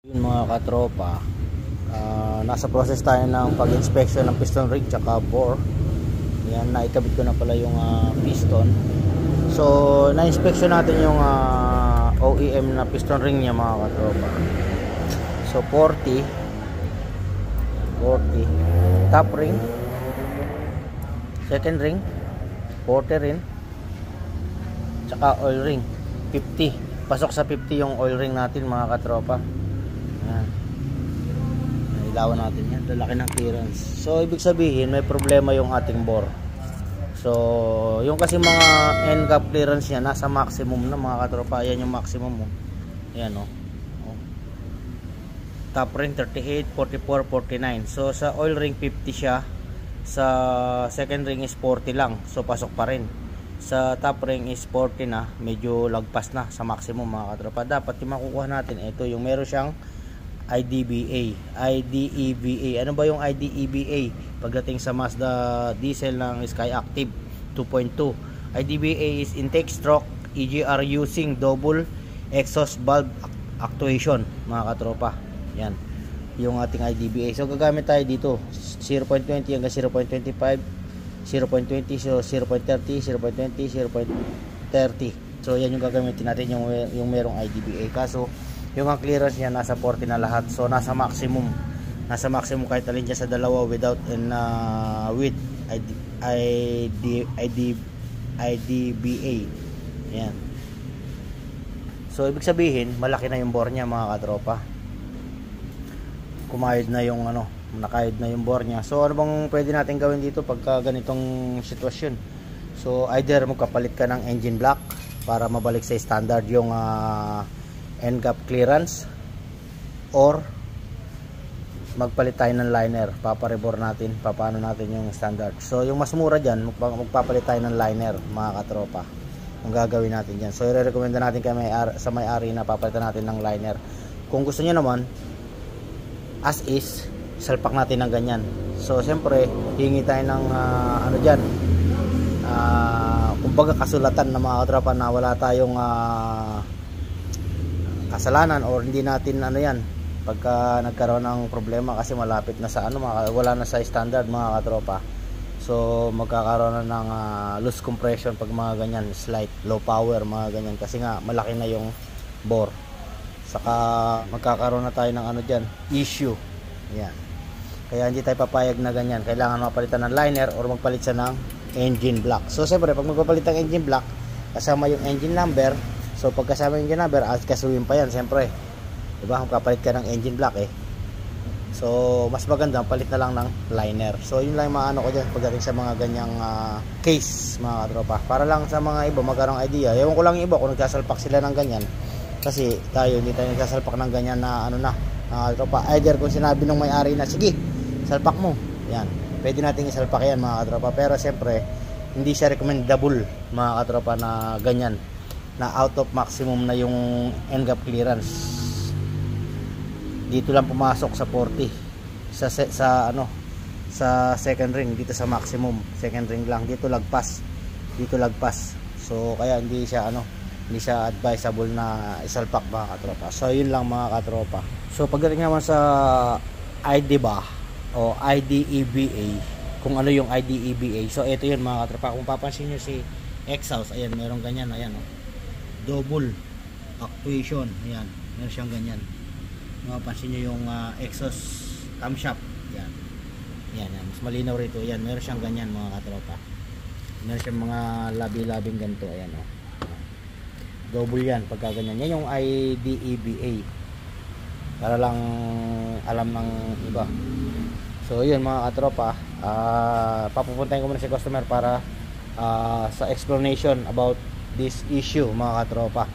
Yun mga katropa, nasa process tayo ng pag-inspection ng piston ring tsaka bore. Yan, naikabit ko na pala yung piston. So na-inspection natin yung OEM na piston ring niya mga katropa. So 40 top ring, second ring 40 rin, tsaka oil ring 50. Pasok sa 50 yung oil ring natin mga katropa. Ilawan natin yan, lalaki ng clearance. So ibig sabihin may problema yung ating bore. So yung kasi mga end cap clearance niya nasa maximum na mga katropa. Yan yung maximum mo. Ayan o. Top ring 38, 44, 49. So sa oil ring 50 siya, sa second ring is 40 lang, so pasok pa rin. Sa top ring is 40 na, medyo lagpas na sa maximum mga katropa. Dapat yung makukuha natin ito, yung meron siyang IDBA. Ano ba yung IDEBA? Pagdating sa Mazda diesel ng Sky Active 2.2, IDBA is intake stroke EGR using double exhaust valve actuation mga katropa. Yan yung ating IDBA. So gagamit tayo dito 0.20 hanggang 0.25, 0.20, so 0.30, 0.20, 0.30. So yan yung gagamitin natin, yung merong IDBA. Kaso yung clearance niya nasa 40 na lahat, so nasa maximum kahit alin dyan sa dalawa, without and with IDBA. Yan. So ibig sabihin malaki na yung bore niya mga katropa. Kumayod na yung nakayod na yung bore niya. So ano bang pwede natin gawin dito pagka ganitong sitwasyon? So either magpapalit ka ng engine block para mabalik sa standard yung end cap clearance, or magpalit tayo ng liner. Paparebore natin, papaano natin yung standard. So yung mas mura dyan, magpapalit tayo ng liner mga katropa. Ang gagawin natin dyan, so i-recommenda natin sa may-ari na papalitan natin ng liner. Kung gusto niyo naman as is, salpak natin ng ganyan. So siyempre hingi tayo ng dyan, kumbaga kasulatan na mga katropa na wala tayong kasalanan, or hindi natin yan pagka nagkaroon ng problema kasi malapit na sa wala na sa standard mga katropa. So magkakaroon na ng loose compression pag mga ganyan, slight low power mga ganyan, kasi nga malaki na yung bore. Saka magkakaroon na tayo ng dyan, issue. Yan. Kaya hindi tayo papayag na ganyan. Kailangan mapalitan ng liner or magpalit siya ng engine block. So siyempre pag magpapalit ng engine block, kasama yung engine number. So pag kasama yung engine number, kasuhin pa yan siyempre. Diba? Magpapalit ka ng engine block So mas maganda palit na lang ng liner. So yun lang yung ko dyan pagdating sa mga ganyang case mga katropa. Para lang sa mga iba magkaroong idea. Ewan ko lang yung iba kung nagsasalpak sila ng ganyan. Kasi tayo hindi tayo nagsasalpak ng ganyan na katropa. Either kung sinabi ng may-ari na sige, salpak mo, yan, pwede natin isalpak yan mga katropa. Pero siyempre hindi siya recommendable mga katropa na ganyan, na out of maximum na yung end cap clearance. Dito lang pumasok sa 40 sa second ring, dito sa maximum second ring lang, dito lagpas. So kaya hindi siya advisable na isalpak mga katropa. So yun lang mga katropa. So pagdating naman sa IDBA o IDEBA, kung ano yung IDEBA, so ito yun mga katropa. Kung papansin nyo si exhaust, ayan, meron ganyan, ayan double actuation, ayan, meron siyang ganyan. Mapapansin nyo yung exhaust camshaft, yan, mas malinaw rito, ayan, meron siyang ganyan mga katropa. Meron siyang mga labi-labing ganito, ayan double yan pagka ganyan. Yan yung IDEBA, para lang alam ng iba. So yun mga katropa, papupuntahin ko muna si customer para sa explanation about this issue mga katropa.